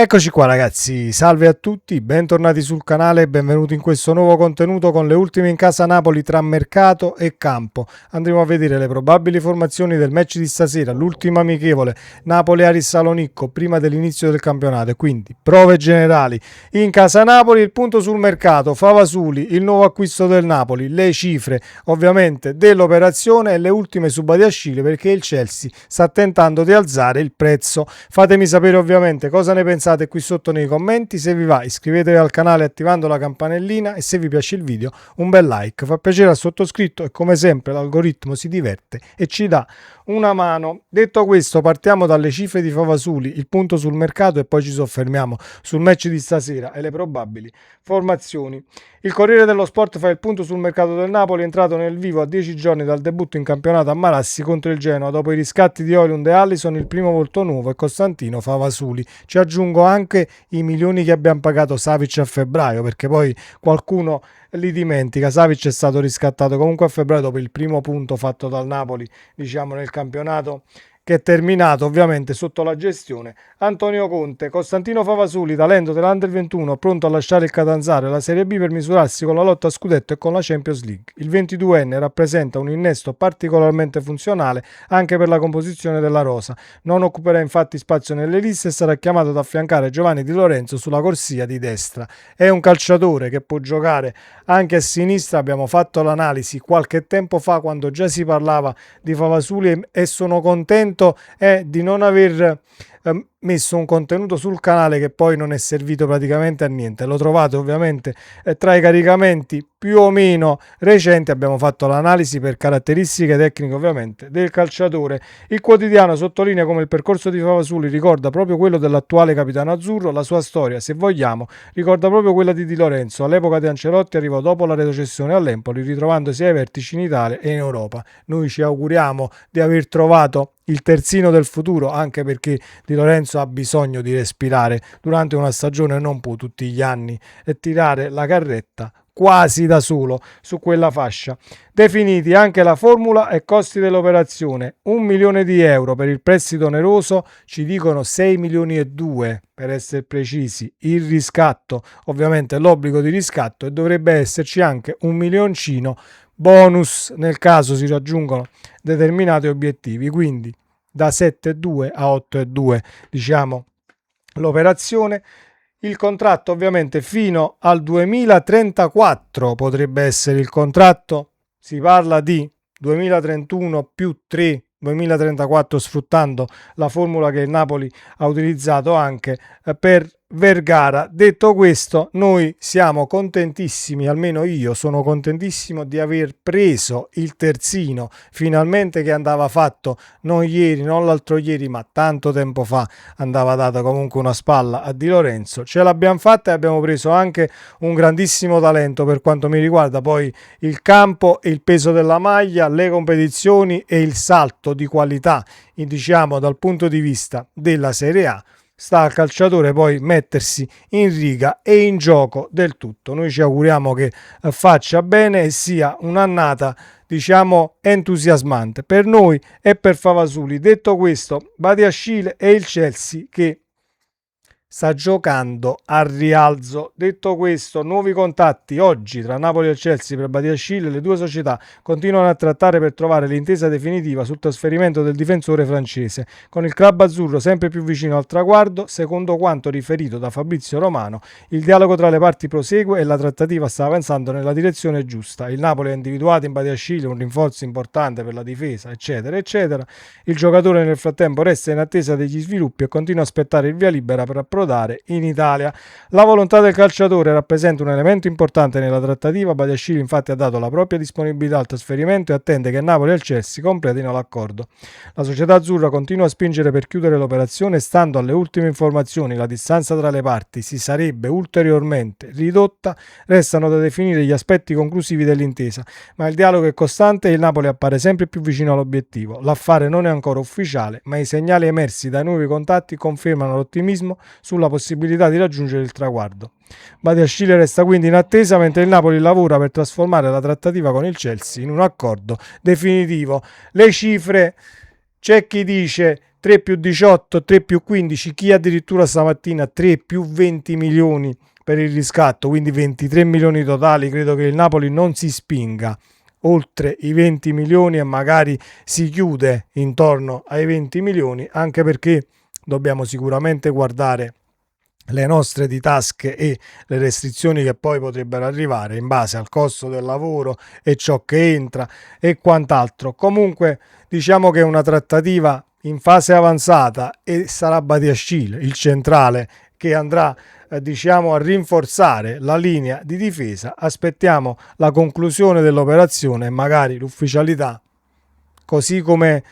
Eccoci qua ragazzi, salve a tutti, bentornati sul canale e benvenuti in questo nuovo contenuto con le ultime in casa Napoli tra mercato e campo. Andremo a vedere le probabili formazioni del match di stasera, l'ultimo amichevole Napoli-Aris Salonicco prima dell'inizio del campionato, quindi prove generali. In casa Napoli il punto sul mercato, Favasuli, il nuovo acquisto del Napoli, le cifre ovviamente dell'operazione e le ultime su Badiashile perché il Chelsea sta tentando di alzare il prezzo. Fatemi sapere ovviamente cosa ne pensate qui sotto nei commenti. Se vi va iscrivetevi al canale attivando la campanellina e se vi piace il video un bel like, fa piacere al sottoscritto e come sempre l'algoritmo si diverte e ci dà una mano. Detto questo, partiamo dalle cifre di Favasuli, il punto sul mercato e poi ci soffermiamo sul match di stasera e le probabili formazioni. Il Corriere dello Sport fa il punto sul mercato del Napoli, entrato nel vivo a 10 giorni dal debutto in campionato a Marassi contro il Genoa. Dopo i riscatti di Højlund e Alisson, il primo volto nuovo è Costantino Favasuli. Ci aggiungo anche i milioni che abbiamo pagato Savic a febbraio, perché poi qualcuno li dimentica. Savic è stato riscattato comunque a febbraio dopo il primo punto fatto dal Napoli, diciamo, nel campionato, che è terminato ovviamente sotto la gestione Antonio Conte. Costantino Favasuli, talento dell'Under 21, pronto a lasciare il Catanzaro e la Serie B per misurarsi con la lotta a scudetto e con la Champions League. Il 22enne rappresenta un innesto particolarmente funzionale anche per la composizione della rosa. Non occuperà infatti spazio nelle liste e sarà chiamato ad affiancare Giovanni Di Lorenzo sulla corsia di destra. È un calciatore che può giocare anche a sinistra. Abbiamo fatto l'analisi qualche tempo fa quando già si parlava di Favasuli e sono contento di non aver messo un contenuto sul canale che poi non è servito praticamente a niente. Lo trovate ovviamente tra i caricamenti più o meno recenti. Abbiamo fatto l'analisi per caratteristiche tecniche ovviamente del calciatore. Il quotidiano sottolinea come il percorso di Favasuli ricorda proprio quello dell'attuale capitano azzurro. La sua storia, se vogliamo, ricorda proprio quella di Di Lorenzo. All'epoca di Ancelotti arrivò dopo la retrocessione all'Empoli, ritrovandosi ai vertici in Italia e in Europa. Noi ci auguriamo di aver trovato il terzino del futuro, anche perché Di Lorenzo ha bisogno di respirare durante una stagione e non può tutti gli anni tirare la carretta quasi da solo su quella fascia. Definiti anche la formula e costi dell'operazione: 1 milione di euro per il prestito oneroso, ci dicono 6 milioni e 2 per essere precisi il riscatto, ovviamente l'obbligo di riscatto, e dovrebbe esserci anche un milioncino bonus nel caso si raggiungono determinati obiettivi, quindi da 7,2 a 8,2 diciamo l'operazione. Il contratto ovviamente fino al 2034 potrebbe essere il contratto, si parla di 2031 più 3 2034 sfruttando la formula che il Napoli ha utilizzato anche per Vergara. Detto questo, noi siamo contentissimi, almeno io sono contentissimo di aver preso il terzino finalmente, che andava fatto non ieri, non l'altro ieri, ma tanto tempo fa andava data comunque una spalla a Di Lorenzo. Ce l'abbiamo fatta e abbiamo preso anche un grandissimo talento per quanto mi riguarda. Poi il campo, il peso della maglia, le competizioni e il salto di qualità, diciamo dal punto di vista della Serie A, sta al calciatore poi mettersi in riga e in gioco del tutto. Noi ci auguriamo che faccia bene e sia un'annata diciamo entusiasmante per noi e per Favasuli. Detto questo, Badiashile e il Chelsea che sta giocando al rialzo. Detto questo, nuovi contatti oggi tra Napoli e Chelsea per Badiashile. Le due società continuano a trattare per trovare l'intesa definitiva sul trasferimento del difensore francese, con il club azzurro sempre più vicino al traguardo. Secondo quanto riferito da Fabrizio Romano, il dialogo tra le parti prosegue e la trattativa sta avanzando nella direzione giusta. Il Napoli ha individuato in Badiashile un rinforzo importante per la difesa, eccetera eccetera. Il giocatore nel frattempo resta in attesa degli sviluppi e continua a aspettare il via libera per approdare in Italia. La volontà del calciatore rappresenta un elemento importante nella trattativa. Badiashile infatti ha dato la propria disponibilità al trasferimento e attende che Napoli e il Chelsea completino l'accordo. La società azzurra continua a spingere per chiudere l'operazione. Stando alle ultime informazioni, la distanza tra le parti si sarebbe ulteriormente ridotta. Restano da definire gli aspetti conclusivi dell'intesa, ma il dialogo è costante e il Napoli appare sempre più vicino all'obiettivo. L'affare non è ancora ufficiale, ma i segnali emersi dai nuovi contatti confermano l'ottimismo sulla possibilità di raggiungere il traguardo. Badiashile resta quindi in attesa, mentre il Napoli lavora per trasformare la trattativa con il Chelsea in un accordo definitivo. Le cifre, c'è chi dice 3 più 18, 3 più 15, chi addirittura stamattina 3 più 20 milioni per il riscatto, quindi 23 milioni totali. Credo che il Napoli non si spinga oltre i 20 milioni e magari si chiude intorno ai 20 milioni, anche perché dobbiamo sicuramente guardare le nostre di tasche e le restrizioni che poi potrebbero arrivare in base al costo del lavoro e ciò che entra e quant'altro. Comunque diciamo che è una trattativa in fase avanzata e sarà Badiashile, il centrale, che andrà diciamo a rinforzare la linea di difesa. Aspettiamo la conclusione dell'operazione e magari l'ufficialità, così come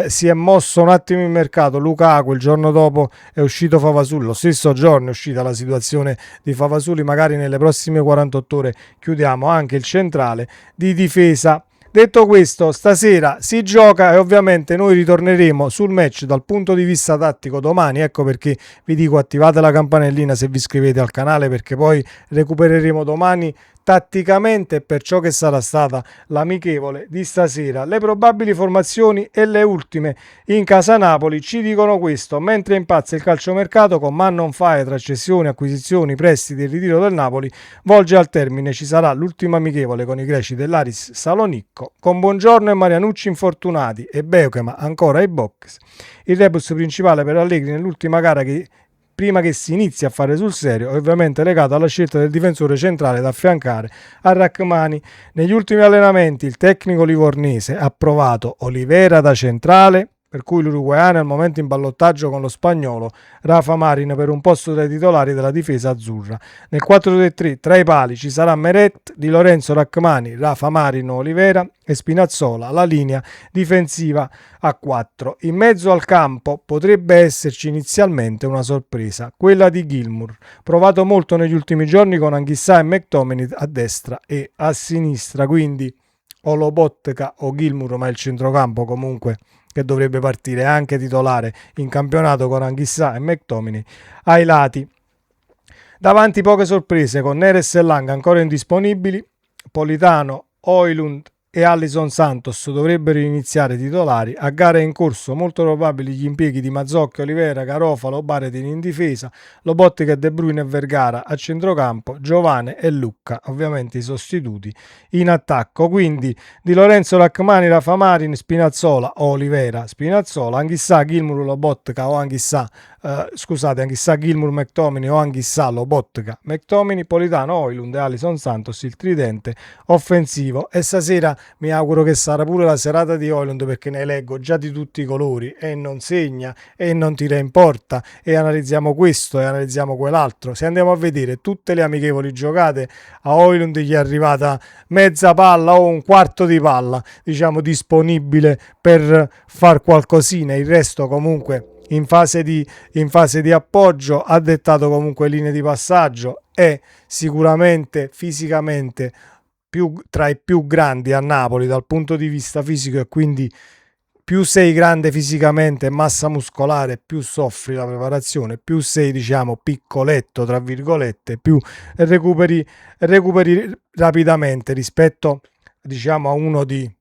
si è mosso un attimo il mercato. Lukaku, il giorno dopo è uscito Favasuli, lo stesso giorno è uscita la situazione di Favasuli, magari nelle prossime 48 ore chiudiamo anche il centrale di difesa. Detto questo, stasera si gioca e ovviamente noi ritorneremo sul match dal punto di vista tattico domani. Ecco perché vi dico, attivate la campanellina se vi iscrivete al canale, perché poi recupereremo domani tatticamente per ciò che sarà stata l'amichevole di stasera. Le probabili formazioni e le ultime in casa Napoli ci dicono questo: mentre impazza il calciomercato con man on fire tra cessioni, acquisizioni, prestiti e ritiro del Napoli, volge al termine. Ci sarà l'ultima amichevole con i greci dell'Aris Salonicco, con Buongiorno e Marianucci infortunati e Beukema ancora ai box. Il rebus principale per Allegri nell'ultima gara, che prima che si inizi a fare sul serio, è ovviamente legato alla scelta del difensore centrale da affiancare a Rachmani. Negli ultimi allenamenti il tecnico livornese ha provato Olivera da centrale, per cui l'uruguaiano è al momento in ballottaggio con lo spagnolo Rafa Marin per un posto tra i titolari della difesa azzurra. Nel 4-3-3 tra i pali ci sarà Meret, Di Lorenzo, Rachmani, Rafa Marin, Olivera e Spinazzola, la linea difensiva a 4. In mezzo al campo potrebbe esserci inizialmente una sorpresa, quella di Gilmour, provato molto negli ultimi giorni con Anghissà e McTominay a destra e a sinistra, quindi o Lobotka o Gilmour, ma il centrocampo comunque che dovrebbe partire anche titolare in campionato con Anghissà e McTominay ai lati. Davanti poche sorprese, con Neres e Lang ancora indisponibili. Politano, Højlund e Alisson Santos dovrebbero iniziare titolari. A gara in corso molto probabili gli impieghi di Mazzocchi, Olivera, Garofalo, Baretin in difesa, Lobotka e De Bruyne e Vergara a centrocampo, Giovane e Lucca ovviamente i sostituti in attacco. Quindi Di Lorenzo, Rachmani, Rafa Marin, Spinazzola o Olivera, Spinazzola, Anghissà, Gilmour, Lobotka o Anghissà Gilmour, McTominay o Anghissà, Lobotka, McTominay, Politano, Højlund e Alisson Santos il tridente offensivo. E stasera mi auguro che sarà pure la serata di Højlund, perché ne leggo già di tutti i colori e non segna e non tira in porta e analizziamo questo e analizziamo quell'altro. Se andiamo a vedere tutte le amichevoli giocate, a Højlund gli è arrivata mezza palla o un quarto di palla, diciamo, disponibile per far qualcosina. Il resto comunque in fase di appoggio ha dettato comunque linee di passaggio, è sicuramente fisicamente tra i più grandi a Napoli dal punto di vista fisico, e quindi più sei grande fisicamente e massa muscolare, più soffri la preparazione, più sei diciamo piccoletto tra virgolette, più recuperi rapidamente rispetto diciamo a uno di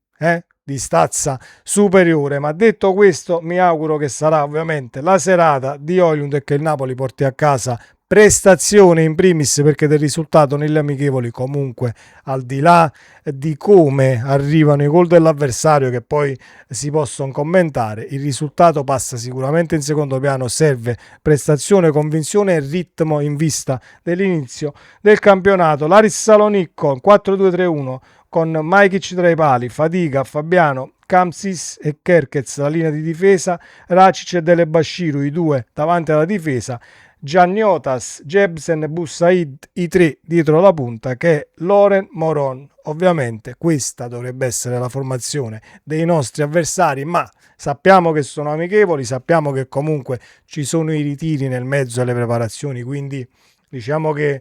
stazza superiore. Ma detto questo, mi auguro che sarà ovviamente la serata di Højlund e che il Napoli porti a casa prestazione in primis, perché del risultato nelle amichevoli comunque, al di là di come arrivano i gol dell'avversario che poi si possono commentare, il risultato passa sicuramente in secondo piano. Serve prestazione, convinzione e ritmo in vista dell'inizio del campionato. L'Aris Salonicco 4-2-3-1 con Majkic tra i pali, Fadiga, Fabiano, Kamsis e Kerkez la linea di difesa, Racic e Delebashiru i due davanti alla difesa, Gianniotas, Jebsen e Boussaid i tre dietro la punta, che è Loren Moron. Ovviamente questa dovrebbe essere la formazione dei nostri avversari, ma sappiamo che sono amichevoli, sappiamo che comunque ci sono i ritiri nel mezzo alle preparazioni, quindi diciamo che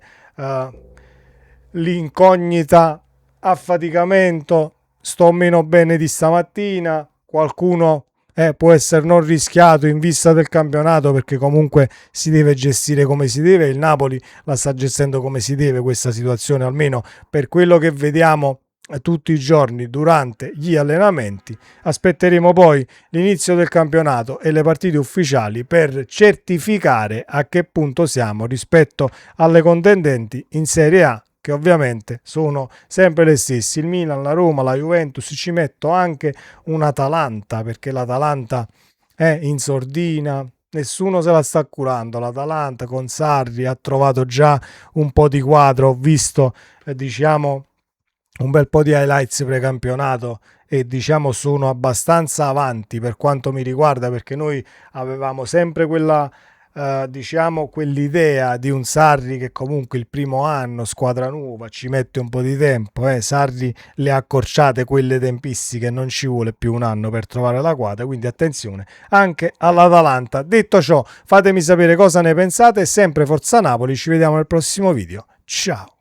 l'incognita, affaticamento, sto meno bene di stamattina, qualcuno può essere non rischiato in vista del campionato, perché comunque si deve gestire come si deve. Il Napoli la sta gestendo come si deve questa situazione, almeno per quello che vediamo tutti i giorni durante gli allenamenti. Aspetteremo poi l'inizio del campionato e le partite ufficiali per certificare a che punto siamo rispetto alle contendenti in Serie A, che ovviamente sono sempre le stesse: il Milan, la Roma, la Juventus. Ci metto anche un Atalanta, perché l'Atalanta è in sordina, nessuno se la sta curando. L'Atalanta con Sarri ha trovato già un po' di quadro, ho visto diciamo un bel po' di highlights precampionato e diciamo sono abbastanza avanti per quanto mi riguarda, perché noi avevamo sempre quella diciamo quell'idea di un Sarri che comunque il primo anno, squadra nuova, ci mette un po' di tempo. Sarri le ha accorciate quelle tempistiche, non ci vuole più un anno per trovare la quadra, quindi attenzione anche all'Atalanta. Detto ciò, fatemi sapere cosa ne pensate, sempre Forza Napoli, ci vediamo nel prossimo video, ciao.